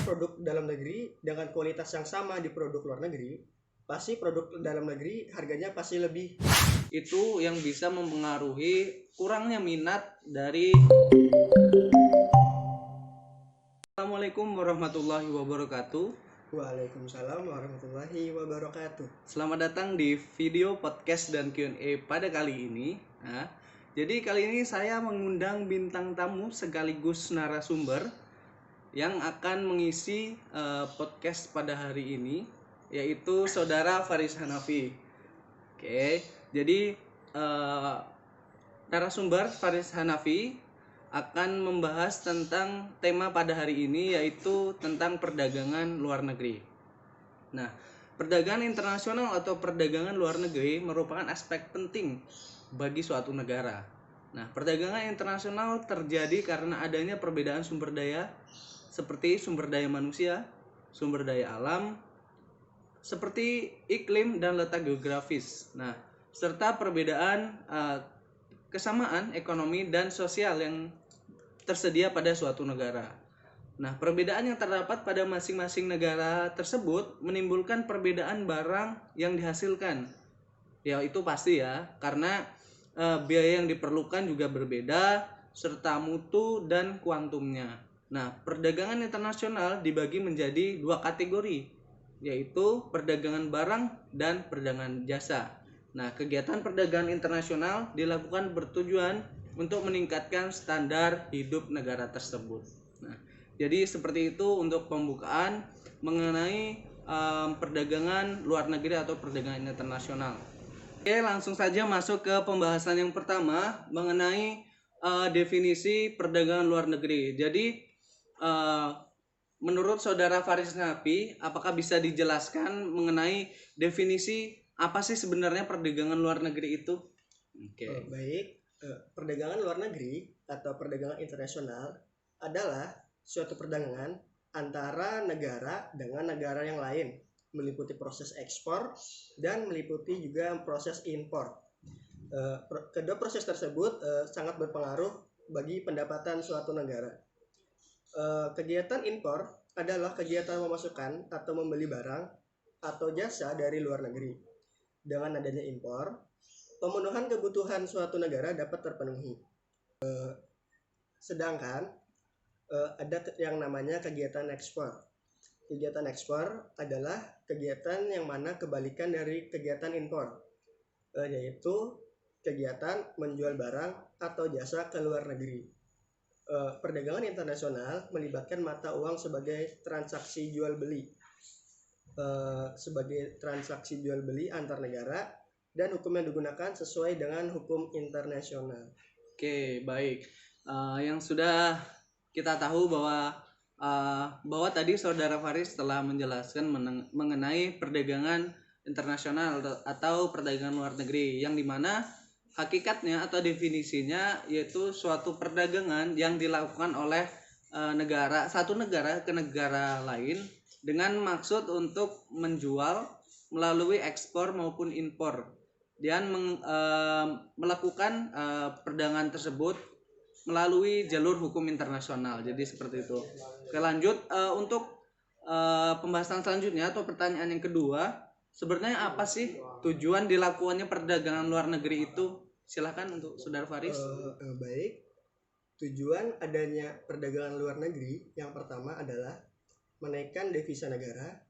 produk dalam negeri dengan kualitas yang sama di produk luar negeri, pasti produk dalam negeri harganya pasti lebih. Itu yang bisa mempengaruhi kurangnya minat dari. Assalamualaikum warahmatullahi wabarakatuh. Waalaikumsalam warahmatullahi wabarakatuh. Selamat datang di video podcast dan Q&A pada kali ini. Jadi kali ini saya mengundang bintang tamu sekaligus narasumber yang akan mengisi podcast pada hari ini, yaitu Saudara Faris Hanafi. Oke, jadi narasumber Faris Hanafi akan membahas tentang tema pada hari ini, yaitu tentang perdagangan luar negeri. Nah, perdagangan internasional atau perdagangan luar negeri merupakan aspek penting bagi suatu negara. Nah, perdagangan internasional terjadi karena adanya perbedaan sumber daya seperti sumber daya manusia, sumber daya alam, seperti iklim dan letak geografis. Nah, serta perbedaan kesamaan ekonomi dan sosial yang tersedia pada suatu negara. Nah, perbedaan yang terdapat pada masing-masing negara tersebut menimbulkan perbedaan barang yang dihasilkan. Ya, itu pasti ya, karena biaya yang diperlukan juga berbeda, serta mutu dan kuantumnya. Nah, perdagangan internasional dibagi menjadi dua kategori, yaitu perdagangan barang dan perdagangan jasa. Nah, kegiatan perdagangan internasional dilakukan bertujuan untuk meningkatkan standar hidup negara tersebut. Nah, jadi seperti itu untuk pembukaan mengenai perdagangan luar negeri atau perdagangan internasional. Oke, langsung saja masuk ke pembahasan yang pertama mengenai definisi perdagangan luar negeri. Jadi menurut Saudara Faris Hanafi, apakah bisa dijelaskan mengenai definisi apa sih sebenarnya perdagangan luar negeri itu? Oke. Baik, perdagangan luar negeri atau perdagangan internasional adalah suatu perdagangan antara negara dengan negara yang lain, meliputi proses ekspor dan meliputi juga proses impor. Kedua proses tersebut sangat berpengaruh bagi pendapatan suatu negara. Kegiatan impor adalah kegiatan memasukkan atau membeli barang atau jasa dari luar negeri. Dengan adanya impor, pemenuhan kebutuhan suatu negara dapat terpenuhi. Sedangkan ada yang namanya kegiatan ekspor. Kegiatan ekspor adalah kegiatan yang mana kebalikan dari kegiatan impor, yaitu kegiatan menjual barang atau jasa ke luar negeri. Perdagangan internasional melibatkan mata uang sebagai transaksi jual beli, antar negara, dan hukum yang digunakan sesuai dengan hukum internasional. Oke, baik. Yang sudah kita tahu bahwa tadi Saudara Faris telah menjelaskan mengenai perdagangan internasional atau perdagangan luar negeri, yang dimana hakikatnya atau definisinya yaitu suatu perdagangan yang dilakukan oleh satu negara ke negara lain dengan maksud untuk menjual melalui ekspor maupun impor, dan melakukan perdagangan tersebut melalui jalur hukum internasional. Jadi seperti itu. Oke, lanjut untuk pembahasan selanjutnya atau pertanyaan yang kedua, sebenarnya apa sih tujuan dilakukannya perdagangan luar negeri itu? Silahkan untuk Saudara Faris. Baik, tujuan adanya perdagangan luar negeri yang pertama adalah menaikkan devisa negara.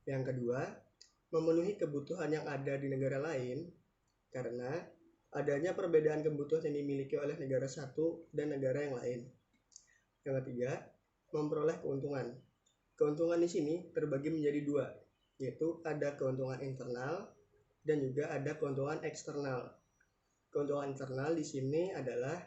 Yang kedua, memenuhi kebutuhan yang ada di negara lain karena adanya perbedaan kebutuhan yang dimiliki oleh negara satu dan negara yang lain. Yang ketiga, memperoleh keuntungan. Keuntungan di sini terbagi menjadi dua, yaitu ada keuntungan internal dan juga ada keuntungan eksternal. Keuntungan internal di sini adalah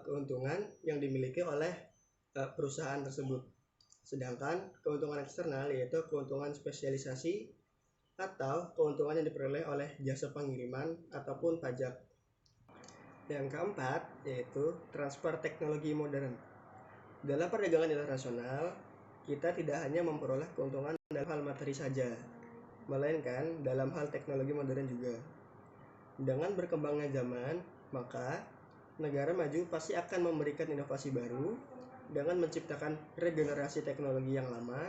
keuntungan yang dimiliki oleh perusahaan tersebut. Sedangkan keuntungan eksternal yaitu keuntungan spesialisasi atau keuntungan yang diperoleh oleh jasa pengiriman ataupun pajak. Yang keempat yaitu transfer teknologi modern. Dalam perdagangan internasional, kita tidak hanya memperoleh keuntungan dalam hal materi saja, melainkan dalam hal teknologi modern juga. Dengan berkembangnya zaman, maka negara maju pasti akan memberikan inovasi baru dengan menciptakan regenerasi teknologi yang lama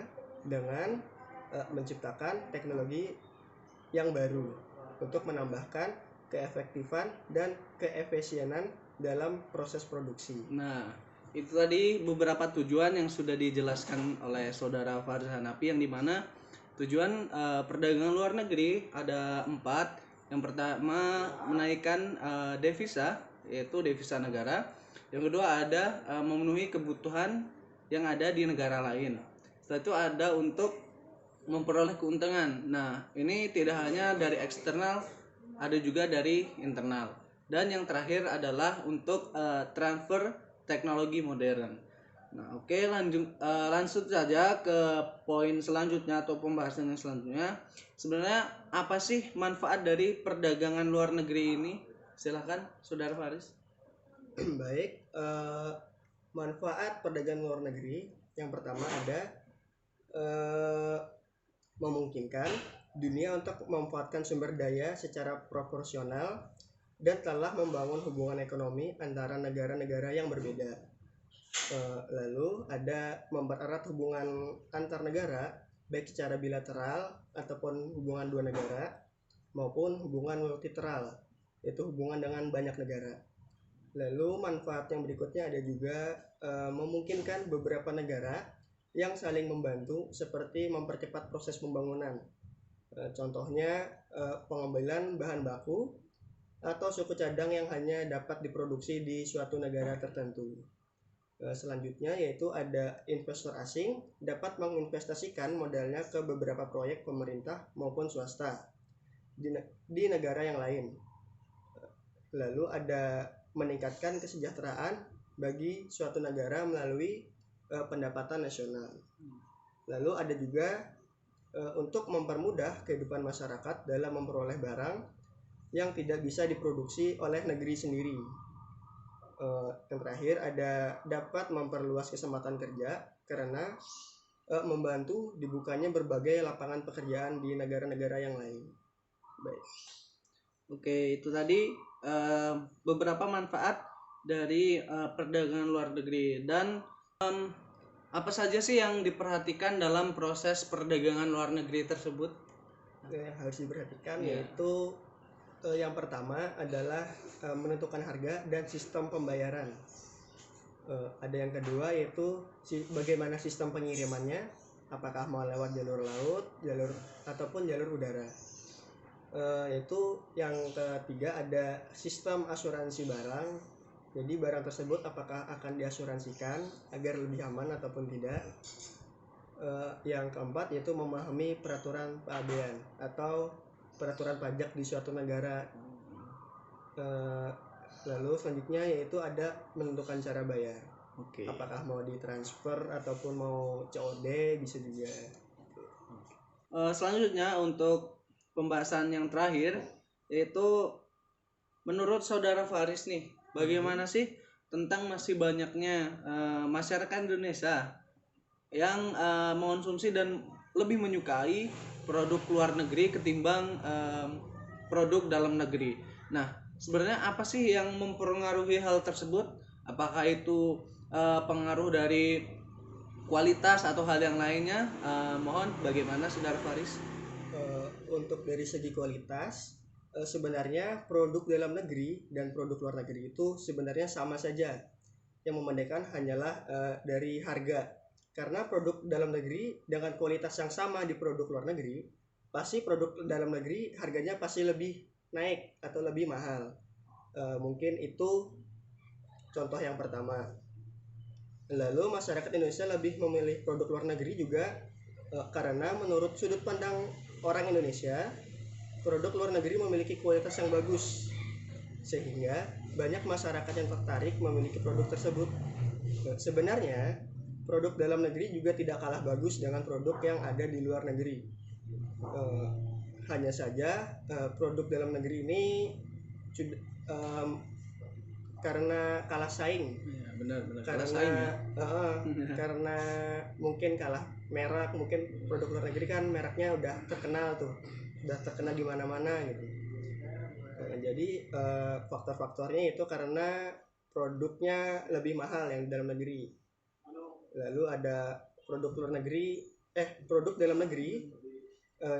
dengan menciptakan teknologi yang baru untuk menambahkan keefektifan dan keefisienan dalam proses produksi. Nah, itu tadi beberapa tujuan yang sudah dijelaskan oleh saudara Faris Hanafi, yang dimana tujuan perdagangan luar negeri ada 4. Yang pertama menaikkan devisa, yaitu devisa negara. Yang kedua ada memenuhi kebutuhan yang ada di negara lain. Setelah itu ada untuk memperoleh keuntungan. Nah, ini tidak hanya dari eksternal, ada juga dari internal. Dan yang terakhir adalah untuk transfer teknologi modern. Nah, oke, lanjut saja ke poin selanjutnya atau pembahasan yang selanjutnya. Sebenarnya apa sih manfaat dari perdagangan luar negeri ini? Silakan, Saudara Faris. Baik, manfaat perdagangan luar negeri yang pertama ada memungkinkan dunia untuk memanfaatkan sumber daya secara proporsional dan telah membangun hubungan ekonomi antara negara-negara yang berbeda. Lalu ada mempererat hubungan antar negara baik secara bilateral ataupun hubungan dua negara maupun hubungan multilateral, yaitu hubungan dengan banyak negara. Lalu manfaat yang berikutnya ada juga memungkinkan beberapa negara yang saling membantu seperti mempercepat proses pembangunan. Contohnya pengambilan bahan baku atau suku cadang yang hanya dapat diproduksi di suatu negara tertentu. Selanjutnya yaitu ada investor asing dapat menginvestasikan modalnya ke beberapa proyek pemerintah maupun swasta di negara yang lain. Lalu ada meningkatkan kesejahteraan bagi suatu negara melalui pendapatan nasional. Lalu ada juga untuk mempermudah kehidupan masyarakat dalam memperoleh barang yang tidak bisa diproduksi oleh negeri sendiri. Yang terakhir ada dapat memperluas kesempatan kerja karena membantu dibukanya berbagai lapangan pekerjaan di negara-negara yang lain. Baik. Oke, itu tadi beberapa manfaat dari perdagangan luar negeri. Dan apa saja sih yang diperhatikan dalam proses perdagangan luar negeri tersebut? Yang harus diperhatikan yaitu yang pertama adalah menentukan harga dan sistem pembayaran. Ada yang kedua yaitu bagaimana sistem pengirimannya, apakah mau lewat jalur laut, jalur ataupun jalur udara. Yaitu yang ketiga ada sistem asuransi barang. Jadi barang tersebut apakah akan diasuransikan agar lebih aman ataupun tidak. Yang keempat yaitu memahami peraturan pabean atau peraturan pajak di suatu negara. Lalu selanjutnya yaitu ada menentukan cara bayar. Apakah mau ditransfer ataupun mau COD bisa juga. Selanjutnya untuk pembahasan yang terakhir yaitu menurut saudara Faris nih, bagaimana sih tentang masih banyaknya masyarakat Indonesia yang mengonsumsi dan lebih menyukai produk luar negeri ketimbang produk dalam negeri. Nah, sebenarnya apa sih yang mempengaruhi hal tersebut? Apakah itu pengaruh dari kualitas atau hal yang lainnya? Mohon bagaimana saudara Faris? Untuk dari segi kualitas, sebenarnya produk dalam negeri dan produk luar negeri itu sebenarnya sama saja. Yang membedakan hanyalah dari harga. Karena produk dalam negeri dengan kualitas yang sama di produk luar negeri, pasti produk dalam negeri harganya pasti lebih naik atau lebih mahal. Mungkin itu contoh yang pertama. Lalu masyarakat Indonesia lebih memilih produk luar negeri juga karena menurut sudut pandang orang Indonesia, produk luar negeri memiliki kualitas yang bagus, sehingga banyak masyarakat yang tertarik memiliki produk tersebut. Sebenarnya produk dalam negeri juga tidak kalah bagus dengan produk yang ada di luar negeri. Hanya saja produk dalam negeri ini karena kalah saing. Ya, benar. Karena saing, ya? Karena mungkin kalah merek, mungkin produk luar negeri kan mereknya udah terkenal tuh, udah terkenal di mana-mana gitu. Jadi faktor-faktornya itu karena produknya lebih mahal yang di dalam negeri. Lalu ada produk dalam negeri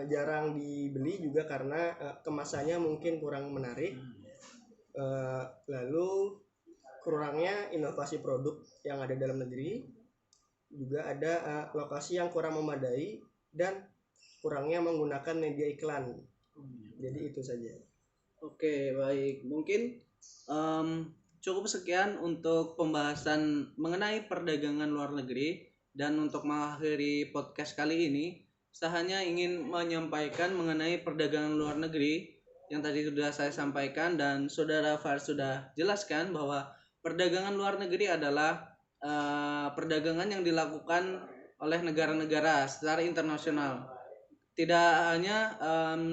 jarang dibeli juga karena kemasannya mungkin kurang menarik. Lalu kurangnya inovasi produk yang ada dalam negeri, juga ada lokasi yang kurang memadai dan kurangnya menggunakan media iklan. Jadi itu saja. Oke, baik. Mungkin cukup sekian untuk pembahasan mengenai perdagangan luar negeri. Dan untuk mengakhiri podcast kali ini, saya hanya ingin menyampaikan mengenai perdagangan luar negeri yang tadi sudah saya sampaikan dan Saudara Fars sudah jelaskan bahwa perdagangan luar negeri adalah perdagangan yang dilakukan oleh negara-negara secara internasional, tidak hanya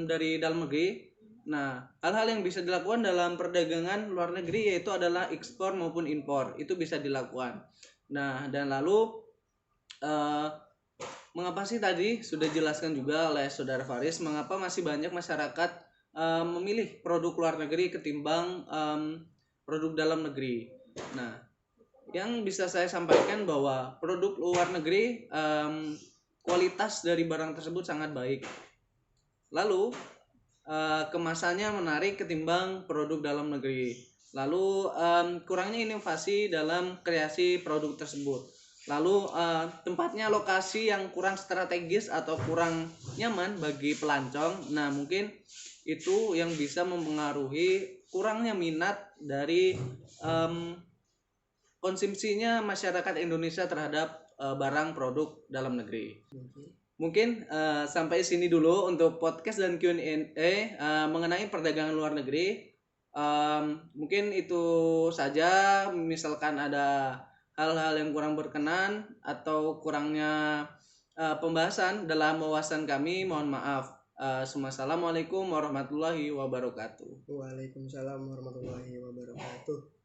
dari dalam negeri. Nah, hal-hal yang bisa dilakukan dalam perdagangan luar negeri yaitu adalah ekspor maupun impor, itu bisa dilakukan. Nah, dan lalu mengapa sih tadi sudah jelaskan juga oleh Saudara Faris, mengapa masih banyak masyarakat memilih produk luar negeri ketimbang produk dalam negeri. Nah, yang bisa saya sampaikan bahwa produk luar negeri kualitas dari barang tersebut sangat baik. Lalu kemasannya menarik ketimbang produk dalam negeri. Lalu kurangnya inovasi dalam kreasi produk tersebut. Lalu tempatnya lokasi yang kurang strategis atau kurang nyaman bagi pelancong. Nah, mungkin itu yang bisa mempengaruhi kurangnya minat dari konsumsinya masyarakat Indonesia terhadap barang produk dalam negeri. Mungkin sampai sini dulu untuk podcast dan Q&A mengenai perdagangan luar negeri. Mungkin itu saja. Misalkan ada hal-hal yang kurang berkenan atau kurangnya pembahasan dalam wawasan kami, mohon maaf. Assalamualaikum warahmatullahi wabarakatuh. Waalaikumsalam warahmatullahi wabarakatuh.